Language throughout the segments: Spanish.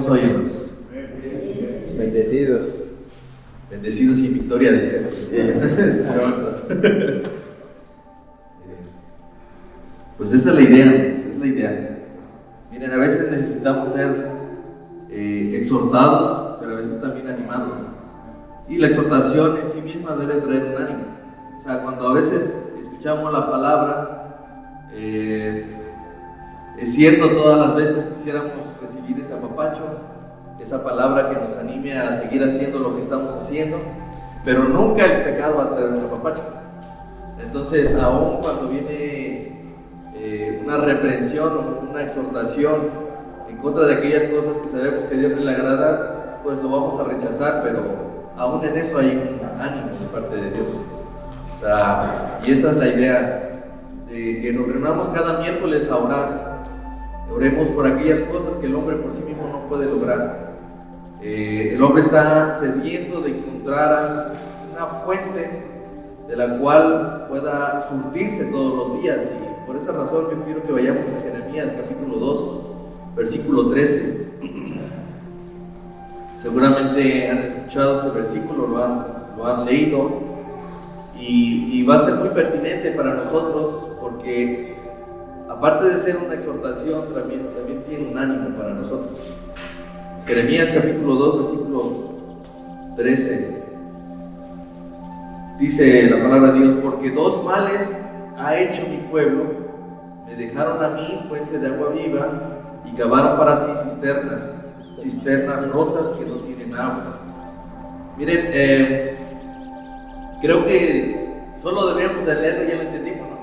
estamos hoy, hermanos? Bendecidos. Bendecidos y victoria, decía Pues esa es la idea, es la idea. Miren, a veces necesitamos ser exhortados, pero a veces también animados. Y la exhortación en sí misma debe traer un ánimo. O sea, cuando a veces escuchamos la palabra, es cierto, todas las veces quisiéramos recibir ese apapacho, esa palabra que nos anime a seguir haciendo lo que estamos haciendo, pero nunca el pecado va a traer un apapacho. Entonces, aún cuando viene una reprensión o una exhortación en contra de aquellas cosas que sabemos que a Dios le agrada, pues lo vamos a rechazar, pero aún en eso hay un ánimo de parte de Dios. O sea, y esa es la idea, de que nos reunamos cada miércoles a orar. Oremos por aquellas cosas que el hombre por sí mismo no puede lograr. El hombre está sediento de encontrar una fuente de la cual pueda surtirse todos los días, y por esa razón yo quiero que vayamos a Jeremías capítulo 2, versículo 13. Seguramente han escuchado este versículo, lo han leído, y va a ser muy pertinente para nosotros, porque aparte de ser una exhortación, también tiene un ánimo para nosotros. Jeremías capítulo 2, versículo 13. Dice la palabra de Dios: porque dos males ha hecho mi pueblo, me dejaron a mí fuente de agua viva, y cavaron para sí cisternas rotas que no tienen agua. Miren, creo que solo deberíamos de leerlo, ya lo entendimos, ¿no?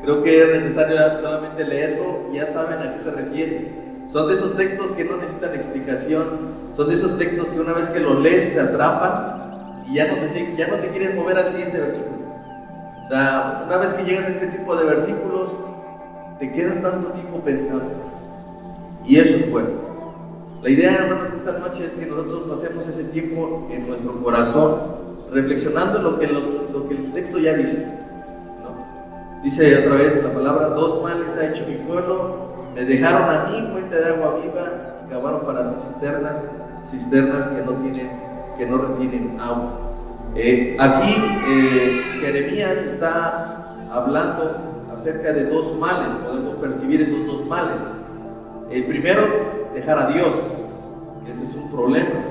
Creo que es necesario solamente leerlo y ya saben a qué se refiere. Son de esos textos que no necesitan explicación, son de esos textos que una vez que los lees te atrapan y ya no te quieren mover al siguiente versículo. O sea, una vez que llegas a este tipo de versículos, te quedas tanto tiempo pensando, y eso es bueno. La idea, hermanos, de esta noche es que nosotros pasemos ese tiempo en nuestro corazón, reflexionando lo que el texto ya dice, ¿no? Dice otra vez la palabra: dos males ha hecho mi pueblo, me dejaron a mí fuente de agua viva, y cavaron para sí cisternas que no retienen agua. Aquí Jeremías está hablando acerca de dos males. Podemos percibir esos dos males. El primero, dejar a Dios. Ese es un problema.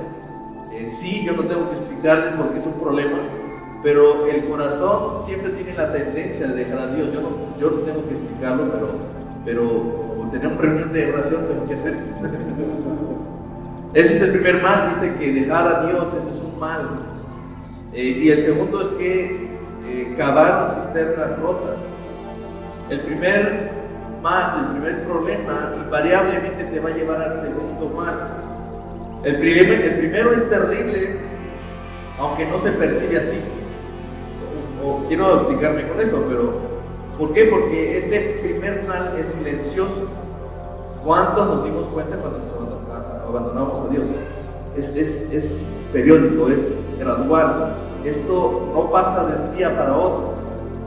Sí, yo no tengo que explicarles por qué es un problema, pero el corazón siempre tiene la tendencia de dejar a Dios. Yo no tengo que explicarlo, pero como tenemos reunión de oración, tengo que hacer. Ese es el primer mal. Dice que dejar a Dios, ese es un mal. Y el segundo es que cavaron cisternas rotas. El primer mal, el primer problema, invariablemente te va a llevar al segundo mal. El primero es terrible, aunque no se percibe así. O quiero explicarme con eso, pero ¿por qué? Porque este primer mal es silencioso. ¿Cuántos nos dimos cuenta cuando nos abandonamos a Dios? Es periódico, es gradual. Esto no pasa de un día para otro.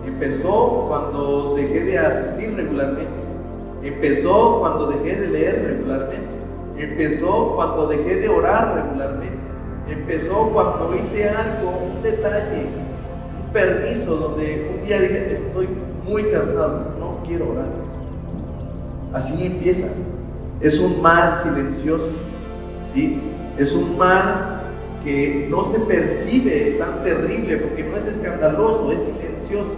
Empezó cuando dejé de asistir regularmente. Empezó cuando dejé de leer regularmente. Empezó cuando dejé de orar regularmente. Empezó cuando hice algo, un detalle, un permiso, donde un día dije: estoy muy cansado, no quiero orar. Así empieza. Es un mal silencioso, ¿sí? Es un mal que no se percibe tan terrible, porque no es escandaloso, es silencioso.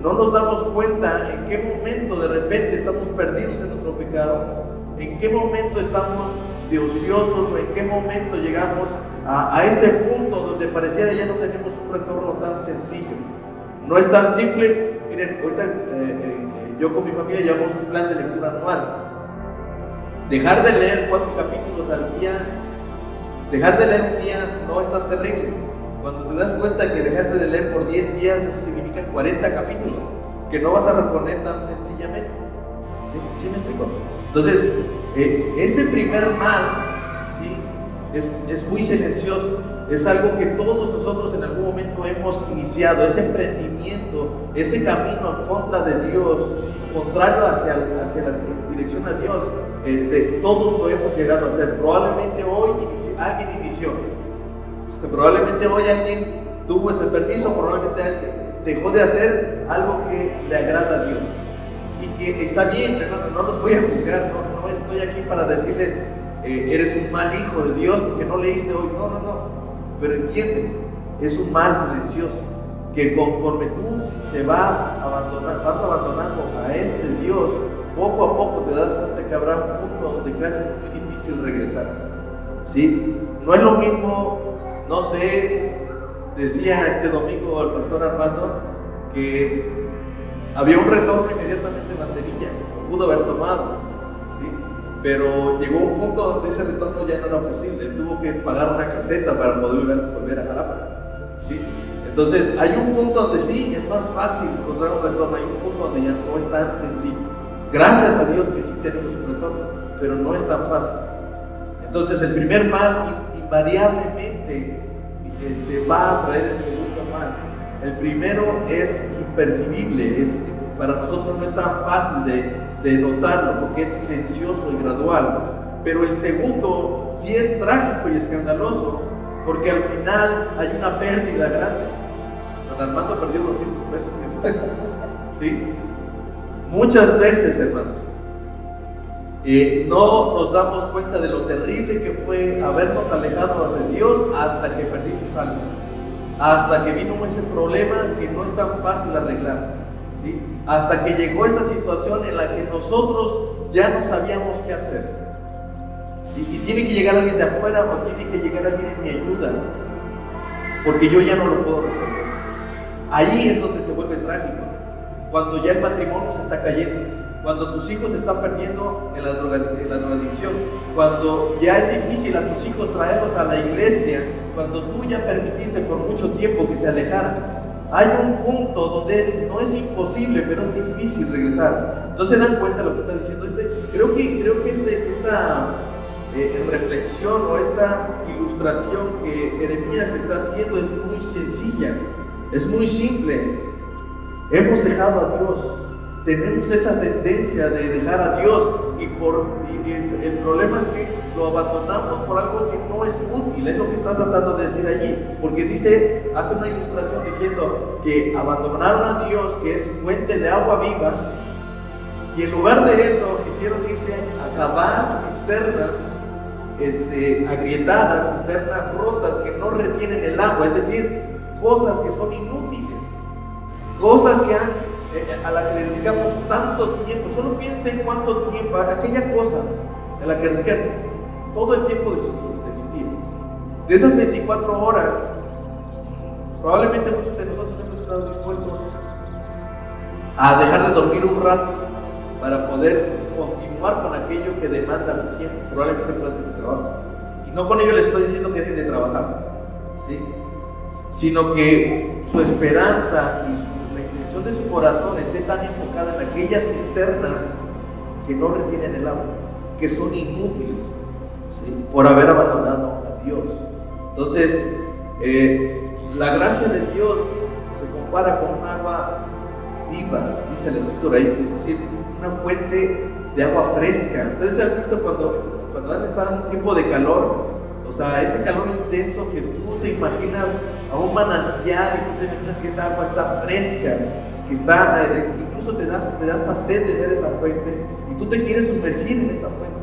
No nos damos cuenta en qué momento de repente estamos perdidos en nuestro pecado, en qué momento estamos de ociosos, o en qué momento llegamos a ese punto donde pareciera ya no tenemos un retorno tan sencillo. No es tan simple. Miren, ahorita yo con mi familia llevamos un plan de lectura anual. Dejar de leer 4 capítulos al día, dejar de leer un día no es tan terrible. Cuando te das cuenta que dejaste de leer por 10 días, eso significa 40 capítulos que no vas a reponer tan sencillamente. ¿Sí me explico? Entonces, este primer mal, ¿sí? es muy silencioso. Es algo que todos nosotros en algún momento hemos iniciado, ese emprendimiento, ese camino en contra de Dios, contrario hacia la dirección a Dios, todos lo hemos llegado a hacer. Probablemente hoy alguien inició, probablemente hoy alguien tuvo ese permiso, probablemente alguien dejó de hacer algo que le agrada a Dios. Y que está bien, no los voy a juzgar, no estoy aquí para decirles, eres un mal hijo de Dios porque no leíste hoy. No. Pero entiende, es un mal silencioso, que conforme tú te vas abandonando a este Dios, poco a poco te das cuenta que habrá un punto donde casi es muy difícil regresar. ¿Sí? No es lo mismo, no sé, decía este domingo el pastor Armando que había un retorno inmediatamente en Banderilla, pudo haber tomado, ¿sí? Pero llegó un punto donde ese retorno ya no era posible, tuvo que pagar una caseta para poder volver a Jalapa, ¿sí? Entonces hay un punto donde sí es más fácil encontrar un retorno, hay un punto donde ya no es tan sencillo. Gracias a Dios que sí tenemos un retorno, pero no es tan fácil. Entonces el primer mal invariablemente va a traer el segundo mal. El primero es impercibible, para nosotros no es tan fácil de notarlo porque es silencioso y gradual. Pero el segundo sí es trágico y escandaloso porque al final hay una pérdida grande. Don Armando perdió 200 pesos, ¿sí? Muchas veces, hermanos, no nos damos cuenta de lo terrible que fue habernos alejado de Dios hasta que perdimos algo, hasta que vino ese problema que no es tan fácil arreglar, ¿sí? Hasta que llegó esa situación en la que nosotros ya no sabíamos qué hacer, ¿sí? Y tiene que llegar alguien de afuera o tiene que llegar alguien en mi ayuda, porque yo ya no lo puedo resolver. Ahí es donde se vuelve trágico, cuando ya el matrimonio se está cayendo, cuando tus hijos se están perdiendo en la drogadicción, cuando ya es difícil a tus hijos traerlos a la iglesia, cuando tú ya permitiste por mucho tiempo que se alejaran. Hay un punto donde no es imposible, pero es difícil regresar. Entonces se dan cuenta de lo que está diciendo. Creo que esta reflexión o esta ilustración que Jeremías está haciendo es muy sencilla, es muy simple. Hemos dejado a Dios. Tenemos esa tendencia de dejar a Dios y el problema es que lo abandonamos por algo que no es útil, es lo que está tratando de decir allí, porque hace una ilustración diciendo que abandonaron a Dios, que es fuente de agua viva, y en lugar de eso quisieron irse a cavar cisternas agrietadas, cisternas rotas que no retienen el agua, es decir, cosas que son inútiles, cosas que a la que le dedicamos tanto tiempo. Solo piensa en cuánto tiempo, aquella cosa a la que dedican todo el tiempo de su día. De esas 24 horas, probablemente muchos de nosotros hemos estado dispuestos a dejar de dormir un rato para poder continuar con aquello que demanda mi tiempo. Probablemente pueda ser mi trabajo. Y no con ello les estoy diciendo que dejen de trabajar, ¿sí? Sino que su esperanza y de su corazón esté tan enfocada en aquellas cisternas que no retienen el agua, que son inútiles, ¿sí? Por haber abandonado a Dios. Entonces, la gracia de Dios se compara con un agua viva, dice la Escritura ahí, es decir, una fuente de agua fresca. Ustedes han visto cuando han estado en un tiempo de calor, o sea, ese calor intenso que tú te imaginas a un manantial y tú te imaginas que esa agua está fresca, que está, incluso te da hasta sed de ver esa fuente y tú te quieres sumergir en esa fuente.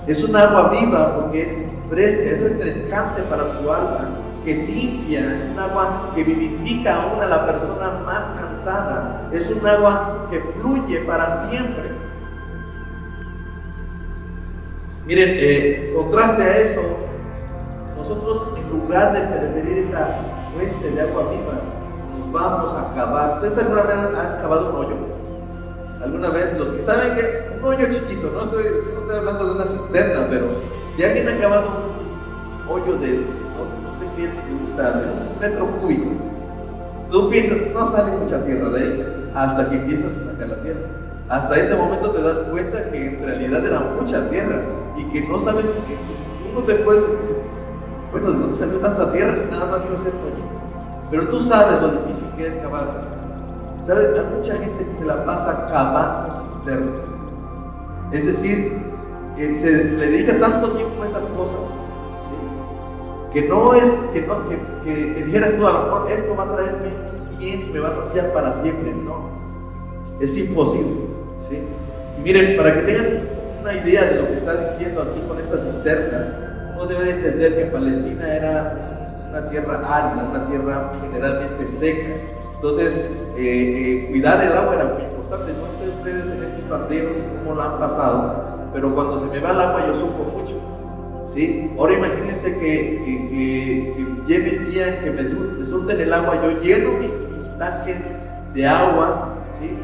Es un agua viva porque es fresca, es refrescante para tu alma, que limpia, es un agua que vivifica aún a la persona más cansada, es un agua que fluye para siempre. Miren, contraste a eso, nosotros en lugar de preferir esa fuente de agua viva, nos vamos a cavar. ¿Ustedes alguna vez han cavado un hoyo? ¿Alguna vez? Los que saben que un hoyo chiquito, no estoy hablando de una cisterna, pero si alguien ha cavado un hoyo de, no sé qué te gusta, de 1 metro cúbico, tú piensas, no sale mucha tierra de ahí, hasta que empiezas a sacar la tierra. Hasta ese momento te das cuenta que en realidad era mucha tierra y que no sabes, porque tú no te puedes, bueno, ¿de dónde salió tanta tierra si nada más iba a ser un hoyito? Pero tú sabes lo difícil que es cavar. ¿Sabes? Hay mucha gente que se la pasa cavando cisternas. Es decir, se le dedica tanto tiempo a esas cosas, ¿sí? Que no es que dijeras tú, a lo mejor esto va a traerme bien y me va a saciar para siempre. No, es imposible, ¿sí? Y miren, para que tengan una idea de lo que está diciendo aquí con estas cisternas, uno debe de entender que Palestina era una tierra árida, una tierra generalmente seca. Entonces, cuidar el agua era muy importante. No sé ustedes en estos panderos cómo lo han pasado, pero cuando se me va el agua yo sufro mucho, ¿sí? Ahora imagínense que llegue el día en que me surten el agua, yo lleno mi tanque de agua, ¿sí?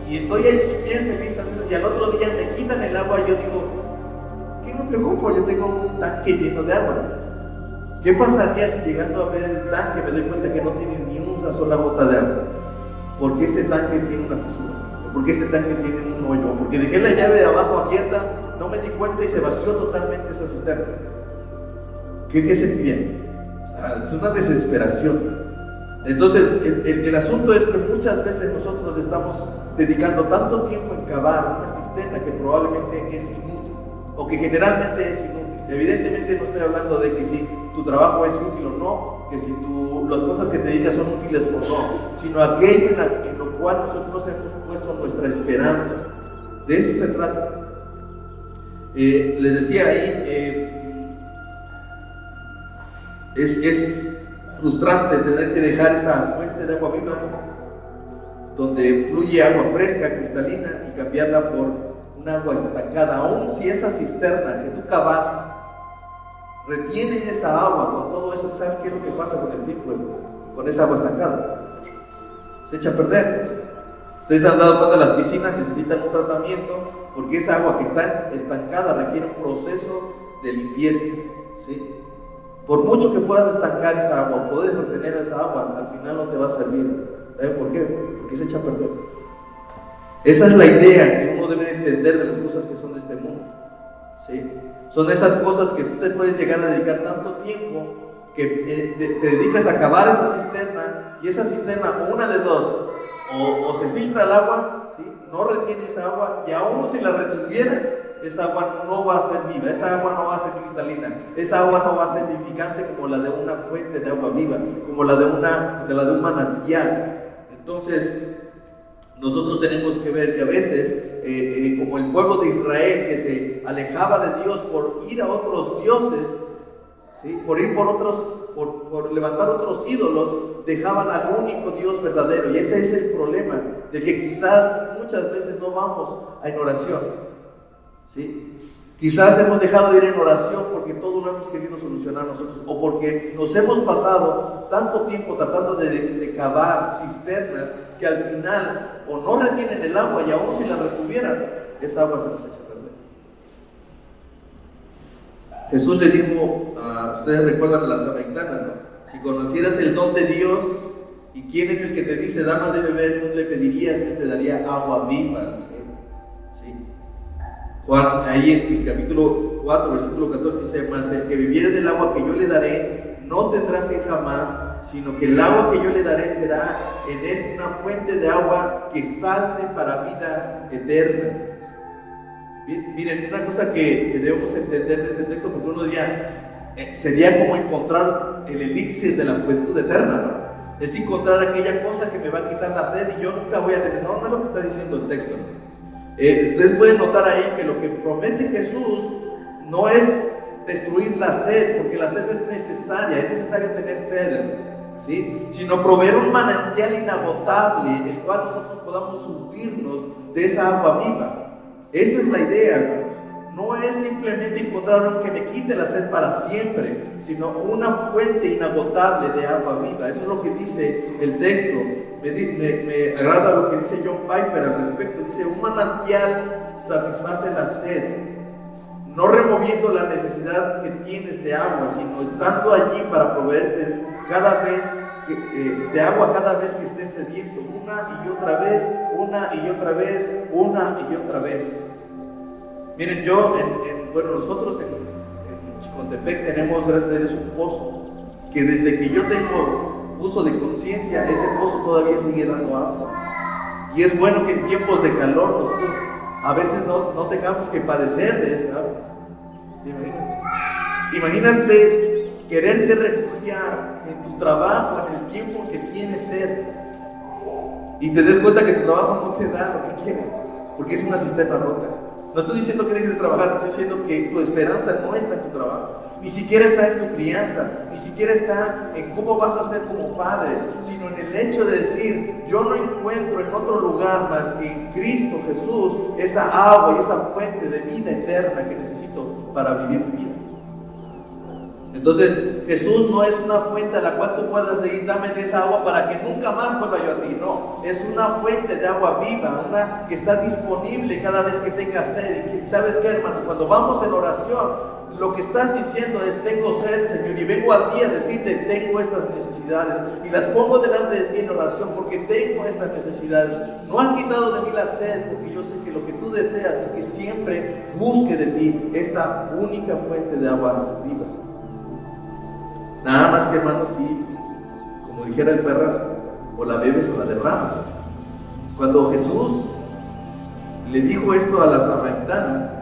Y estoy ahí bien feliz también, y al otro día me quitan el agua y yo digo, ¿qué me preocupo? Yo tengo un tanque lleno de agua. ¿Qué pasaría si llegando a ver el tanque me doy cuenta que no tiene ni una sola gota de agua? Porque ese tanque tiene una fisura, porque ese tanque tiene un hoyo, porque dejé la llave de abajo abierta, no me di cuenta y se vació totalmente esa cisterna. ¿Qué sentiría? O sea, es una desesperación. Entonces, el asunto es que muchas veces nosotros estamos dedicando tanto tiempo en cavar una cisterna que probablemente es inútil, o que generalmente es inútil. Evidentemente no estoy hablando de que si tu trabajo es útil o no, que si las cosas que te dedicas son útiles o no, sino aquello en lo cual nosotros hemos puesto nuestra esperanza. De eso se trata. Les decía ahí, es frustrante tener que dejar esa fuente de agua viva donde fluye agua fresca, cristalina, y cambiarla por un agua estancada, aun si esa cisterna que tú cavaste retiene esa agua con todo eso. ¿Saben qué es lo que pasa con el tiempo, con esa agua estancada? Se echa a perder. Ustedes han dado cuenta, las piscinas necesitan un tratamiento porque esa agua que está estancada requiere un proceso de limpieza, ¿sí? Por mucho que puedas estancar esa agua, puedes retener esa agua, al final no te va a servir. ¿Saben por qué? Porque se echa a perder. Esa es la idea que uno debe entender de las cosas que son de este mundo, ¿sí? Son esas cosas que tú te puedes llegar a dedicar tanto tiempo que te dedicas a cavar esa cisterna, y esa cisterna, una de dos, o se filtra el agua, ¿sí? No retiene esa agua, y aún si la retuviera, esa agua no va a ser viva, esa agua no va a ser cristalina, esa agua no va a ser edificante como la de una fuente de agua viva, como la de un manantial. Entonces, nosotros tenemos que ver que a veces, como el pueblo de Israel, que se alejaba de Dios por ir a otros dioses, ¿sí? Por ir por levantar otros ídolos, dejaban al único Dios verdadero. Y ese es el problema, de que quizás muchas veces no vamos en oración, ¿sí? Quizás hemos dejado de ir en oración porque todo lo hemos querido solucionar nosotros, o porque nos hemos pasado tanto tiempo tratando de cavar cisternas que al final o no retienen el agua, y aún si la retuvieran, esa agua se nos echa a perder. Jesús le dijo, ustedes recuerdan a la samaritana, ¿no? Si conocieras el don de Dios y quién es el que te dice dame de beber, tú le pedirías y él te daría agua viva, ¿sí? Juan, ahí en el capítulo 4, versículo 14 dice, mas el que bebiere del agua que yo le daré no tendrá sed jamás, sino que el agua que yo le daré será en él una fuente de agua que salte para vida eterna. Miren, una cosa que debemos entender de este texto, porque uno diría, sería como encontrar el elixir de la juventud eterna, ¿no? Es encontrar aquella cosa que me va a quitar la sed y yo nunca voy a tener. No, no es lo que está diciendo el texto. Ustedes pueden notar ahí que lo que promete Jesús no es destruir la sed, porque la sed es necesario tener sed, ¿sí? Sino proveer un manantial inagotable en el cual nosotros podamos surtirnos de esa agua viva. Esa es la idea, hermanos. No es simplemente encontrar algo que me quite la sed para siempre, sino una fuente inagotable de agua viva. Eso es lo que dice el texto. Me agrada lo que dice John Piper al respecto. Dice, un manantial satisface la sed, no removiendo la necesidad que tienes de agua, sino estando allí para proveerte de agua cada vez que estés sediento, una y otra vez, una y otra vez, una y otra vez. Miren, nosotros en Chicontepec tenemos, gracias a Dios, un pozo que desde que yo tengo uso de conciencia, ese pozo todavía sigue dando agua. Y es bueno que en tiempos de calor nosotros a veces no tengamos que padecer de esa agua. Imagínate quererte refugiar en tu trabajo en el tiempo que tienes sed y te des cuenta que tu trabajo no te da lo que quieres, porque es una cisterna rota. No estoy diciendo que dejes de trabajar, estoy diciendo que tu esperanza no está en tu trabajo, ni siquiera está en tu crianza, ni siquiera está en cómo vas a ser como padre, sino en el hecho de decir, yo no encuentro en otro lugar más que en Cristo Jesús esa agua y esa fuente de vida eterna que necesito para vivir mi vida. Entonces, Jesús no es una fuente a la cual tú puedas decir, dame de esa agua para que nunca más vuelva yo a ti. No, es una fuente de agua viva, una que está disponible cada vez que tengas sed. Y ¿sabes qué, hermano? Cuando vamos en oración, lo que estás diciendo es, tengo sed, Señor, y vengo a ti a decirte, tengo estas necesidades, y las pongo delante de ti en oración, porque tengo estas necesidades. No has quitado de mí la sed, porque yo sé que lo que tú deseas es que siempre busque de ti esta única fuente de agua viva. Nada más que, hermanos, si, como dijera el Ferraz, o la bebes o la derramas. Cuando Jesús le dijo esto a la samaritana,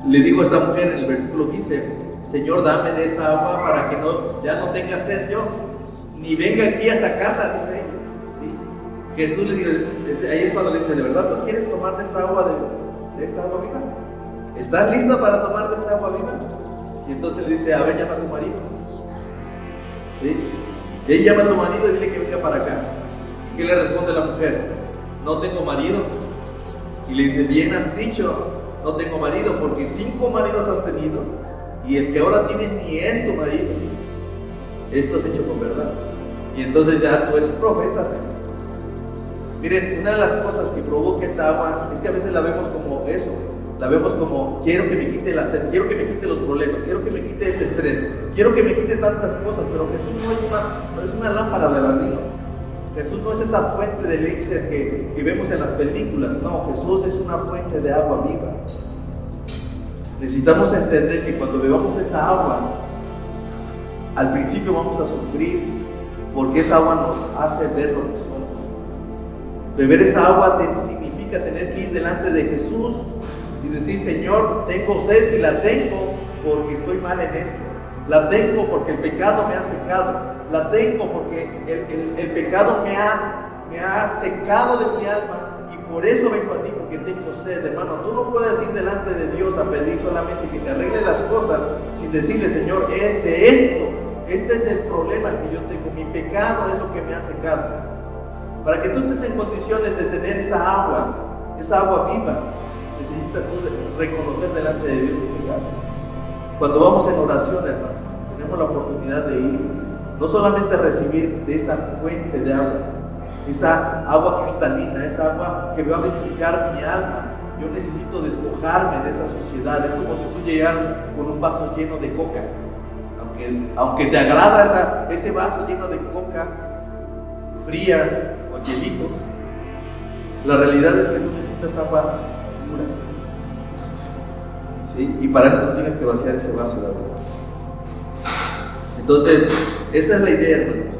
le dijo a esta mujer en el versículo 15, Señor, dame de esa agua para que ya no tenga sed yo, ni venga aquí a sacarla, dice ella. ¿Sí? Jesús le dice, ahí es cuando le dice, ¿de verdad tú quieres tomar de esta agua, de esta agua viva? ¿Estás lista para tomar de esta agua viva? Y entonces le dice, a ver, llama a tu marido. ¿Sí? Y ahí llama a tu marido y dile que venga para acá. ¿Y qué le responde la mujer? No tengo marido. Y le dice, bien has dicho, no tengo marido, porque 5 maridos has tenido, y el que ahora tienes ni es tu marido. Esto es hecho con verdad. Y entonces ya tú eres profeta, Señor. Miren, una de las cosas que provoca esta agua es que a veces la vemos como eso. La vemos como, quiero que me quite la sed, quiero que me quite los problemas, quiero que me quite este estrés, quiero que me quite tantas cosas, pero Jesús no es una lámpara de aladino. Jesús no es esa fuente de elixir que vemos en las películas. No, Jesús es una fuente de agua viva. Necesitamos entender que cuando bebamos esa agua, al principio vamos a sufrir, porque esa agua nos hace ver lo que somos. Beber esa agua significa tener que ir delante de Jesús y decir, Señor, tengo sed y la tengo porque estoy mal en esto. La tengo porque el pecado me ha secado. La tengo porque el pecado me ha secado de mi alma, y por eso vengo a ti, porque tengo sed. Hermano, tú no puedes ir delante de Dios a pedir solamente que te arregle las cosas sin decirle, Señor, este es el problema que yo tengo, mi pecado es lo que me ha secado. Para que tú estés en condiciones de tener esa agua viva, necesitas tú reconocer delante de Dios tu pecado. Cuando vamos en oración, hermano, tenemos la oportunidad de ir, no solamente a recibir de esa fuente de agua, esa agua cristalina, esa agua que va a vivificar mi alma. Yo necesito despojarme de esa suciedad. Es como si tú llegaras con un vaso lleno de coca. Aunque te agrada ese vaso lleno de coca fría, con hielitos, la realidad es que tú necesitas agua pura. ¿Sí? Y para eso tú tienes que vaciar ese vaso de agua. Entonces, esa es la idea, hermanos.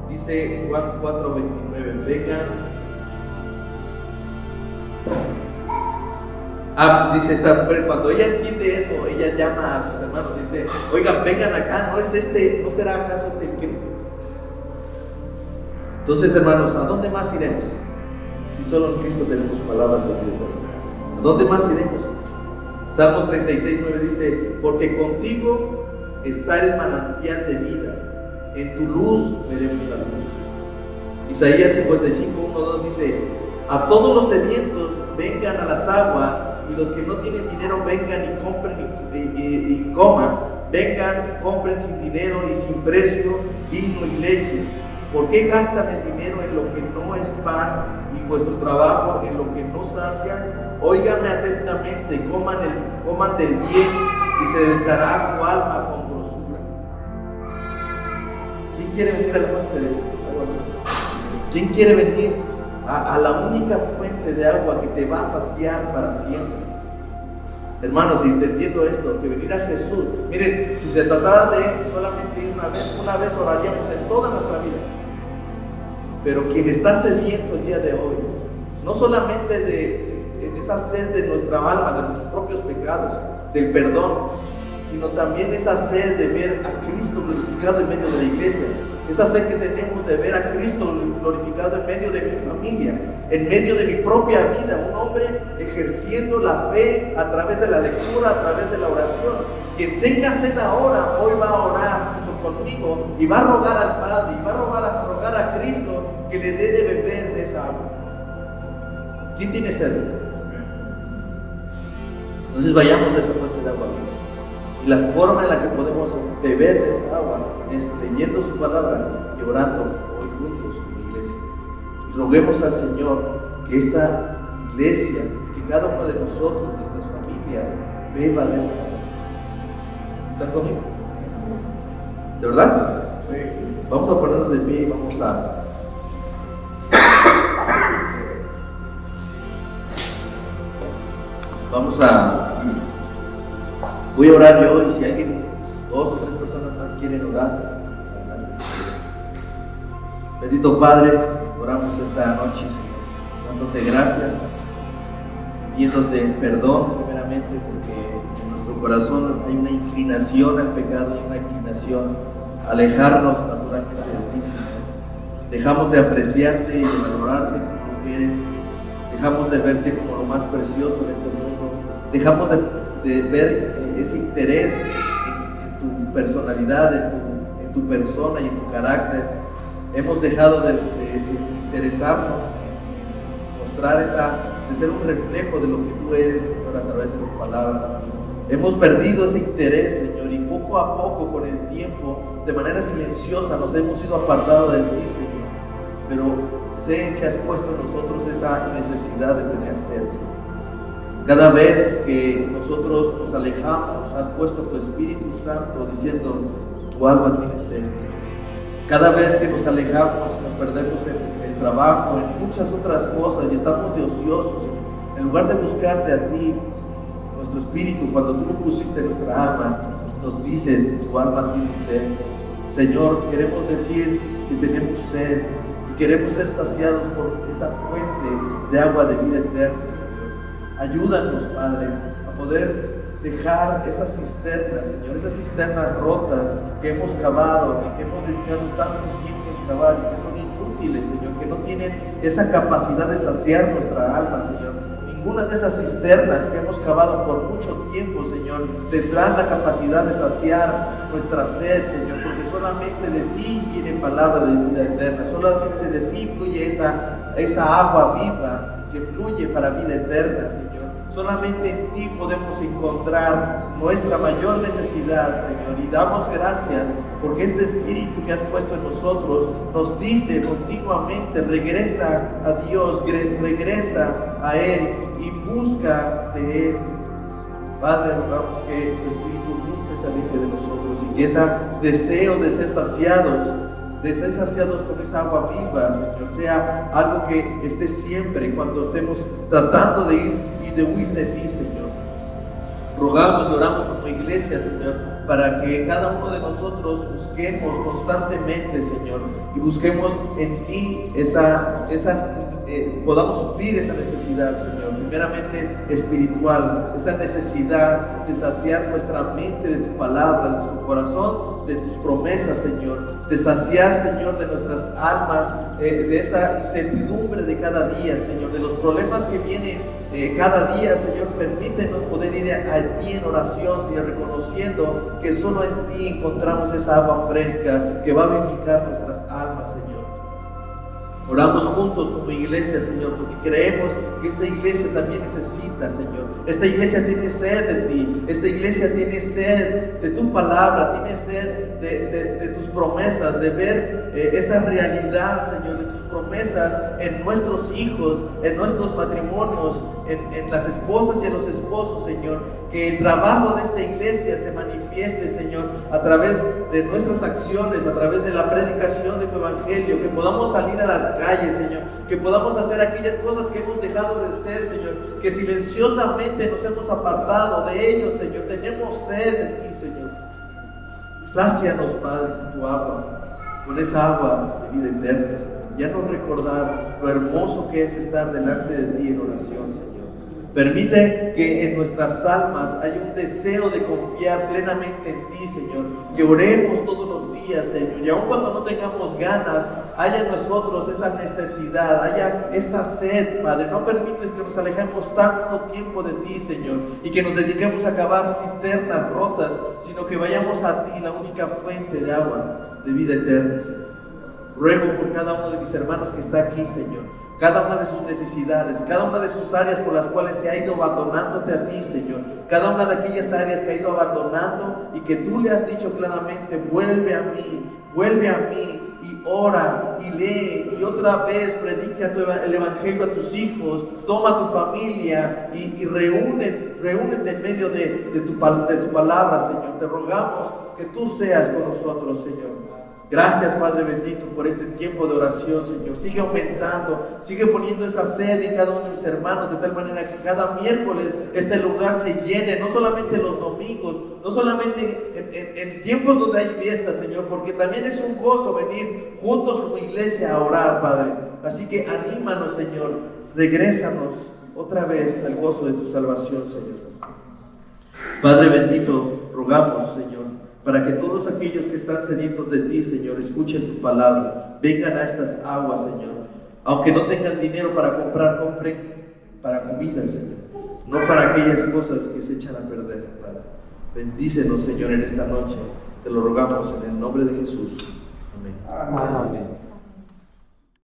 Dice Juan 4:29, vengan. Dice esta mujer, cuando ella entiende eso, ella llama a sus hermanos y dice, oigan, vengan acá, ¿no será acaso este el Cristo? Entonces, hermanos, ¿a dónde más iremos? Si solo en Cristo tenemos palabras de vida. ¿A dónde más iremos? Salmos 36:9 dice, porque contigo está el manantial de vida, en tu luz veremos la luz. Isaías 55:1-2 dice, a todos los sedientos vengan a las aguas, y los que no tienen dinero vengan y compren y coman. Vengan, compren sin dinero y sin precio vino y leche. ¿Por qué gastan el dinero en lo que no es pan y vuestro trabajo en lo que no sacia? Óiganme atentamente, coman del bien y se deleitará su alma con grosura. ¿Quién quiere venir a la fuente de agua? ¿Quién quiere venir a la única fuente de agua que te va a saciar para siempre? Hermanos, si entendiendo esto, que venir a Jesús, miren, si se tratara de solamente ir una vez oraríamos en toda nuestra vida. Pero quien está sediento el día de hoy, no solamente en esa sed de nuestra alma, de nuestros propios pecados, del perdón, sino también esa sed de ver a Cristo glorificado en medio de la iglesia, esa sed que tenemos de ver a Cristo glorificado en medio de mi familia, en medio de mi propia vida, un hombre ejerciendo la fe a través de la lectura, a través de la oración. Quien tenga sed ahora, hoy va a orar junto conmigo y va a rogar al Padre, y va a rogar a Cristo que le dé de beber de esa agua. ¿Quién tiene sed? Entonces vayamos a esa fuente de agua viva. Y la forma en la que podemos beber de esa agua es leyendo su palabra y orando hoy juntos como iglesia. Y roguemos al Señor que esta iglesia, que cada uno de nosotros, nuestras familias, beba de esa agua. ¿Están conmigo? ¿De verdad? Sí. Vamos a ponernos de pie y voy a orar yo, y si alguien, 2 o 3 personas más quieren orar, adelante. Bendito Padre, oramos esta noche, Señor, dándote gracias, pidiéndote perdón primeramente, porque en nuestro corazón hay una inclinación al pecado, hay una inclinación a alejarnos naturalmente de ti, Señor. Dejamos de apreciarte y de valorarte como lo que eres, dejamos de verte como lo más precioso en este mundo, dejamos de ver ese interés en tu personalidad, en tu persona y en tu carácter. Hemos dejado de interesarnos en mostrar de ser un reflejo de lo que tú eres, Señor, a través de tu palabra. Hemos perdido ese interés, Señor, y poco a poco, con el tiempo, de manera silenciosa, nos hemos ido apartando de ti, Señor. Pero sé que has puesto en nosotros esa necesidad de tener sed, Señor. Cada vez que nosotros nos alejamos, has puesto tu Espíritu Santo diciendo, tu alma tiene sed. Cada vez que nos alejamos, nos perdemos en el trabajo, en muchas otras cosas y estamos de ociosos, en lugar de buscarte a ti, nuestro Espíritu, cuando tú lo pusiste en nuestra alma, nos dice, tu alma tiene sed. Señor, queremos decir que tenemos sed y queremos ser saciados por esa fuente de agua de vida eterna. Ayúdanos, Padre, a poder dejar esas cisternas, Señor, esas cisternas rotas que hemos cavado y que hemos dedicado tanto tiempo en cavar y que son inútiles, Señor, que no tienen esa capacidad de saciar nuestra alma, Señor. Ninguna de esas cisternas que hemos cavado por mucho tiempo, Señor, tendrán la capacidad de saciar nuestra sed, Señor, porque solamente de ti viene palabra de vida eterna, solamente de ti fluye esa agua viva que fluye para vida eterna, Señor. Solamente en ti podemos encontrar nuestra mayor necesidad, Señor, y damos gracias porque este Espíritu que has puesto en nosotros nos dice continuamente, regresa a Dios, regresa a Él y busca de Él. Padre, rogamos que tu Espíritu nunca se aleje de nosotros y que ese deseo de ser saciados con esa agua viva, Señor, sea algo que esté siempre cuando estemos tratando de ir y de huir de ti, Señor. Rogamos y oramos como iglesia, Señor, para que cada uno de nosotros busquemos constantemente, Señor, y busquemos en ti podamos suplir esa necesidad, Señor, primeramente espiritual, esa necesidad de saciar nuestra mente de tu palabra, de nuestro corazón, de tus promesas, Señor, de saciar, Señor, de nuestras almas, de esa incertidumbre de cada día, Señor, de los problemas que vienen cada día, Señor. Permítenos poder ir a ti en oración, Señor, reconociendo que solo en ti encontramos esa agua fresca que va a vivificar nuestras almas, Señor. Oramos juntos como iglesia, Señor, porque creemos que esta iglesia también necesita, Señor. Esta iglesia tiene sed de ti. Esta iglesia tiene sed de tu palabra, tiene sed de tus promesas, de ver esa realidad, Señor, de tus promesas en nuestros hijos, en nuestros matrimonios, en las esposas y en los esposos, Señor. Que el trabajo de esta iglesia se manifieste, Señor, a través de nuestras acciones, a través de la predicación de tu evangelio, que podamos salir a las calles, Señor, que podamos hacer aquellas cosas que hemos dejado de hacer, Señor, que silenciosamente nos hemos apartado de ellos, Señor. Tenemos sed de ti, Señor. Sácianos, Padre, con tu agua, con esa agua de vida eterna, Señor. y haznos recordar lo hermoso que es estar delante de ti en oración, Señor. Permite que en nuestras almas haya un deseo de confiar plenamente en ti, Señor. Que oremos todos los días, Señor. Y aun cuando no tengamos ganas, haya en nosotros esa necesidad, haya esa sed, Padre. No permites que nos alejemos tanto tiempo de ti, Señor, y que nos dediquemos a cavar cisternas rotas, sino que vayamos a ti, la única fuente de agua de vida eterna, Señor. Ruego por cada uno de mis hermanos que está aquí, Señor. Cada una de sus necesidades, cada una de sus áreas por las cuales se ha ido abandonándote a ti, Señor. Cada una de aquellas áreas que ha ido abandonando y que tú le has dicho claramente, vuelve a mí y ora y lee y otra vez predica el evangelio a tus hijos, toma a tu familia y reúnete en medio de tu palabra, Señor. Te rogamos que tú seas con nosotros, Señor. Gracias, Padre bendito, por este tiempo de oración, Señor. Sigue aumentando, sigue poniendo esa sed en cada uno de mis hermanos, de tal manera que cada miércoles este lugar se llene, no solamente los domingos, no solamente en tiempos donde hay fiestas, Señor, porque también es un gozo venir juntos como iglesia a orar, Padre. Así que anímanos, Señor, regrésanos otra vez al gozo de tu salvación, Señor. Padre bendito, rogamos, Señor, para que todos aquellos que están sedientos de ti, Señor, escuchen tu palabra, vengan a estas aguas, Señor. Aunque no tengan dinero para comprar, compren para comida, Señor, no para aquellas cosas que se echan a perder, Padre. Bendícenos, Señor, en esta noche. Te lo rogamos en el nombre de Jesús. Amén. Amén.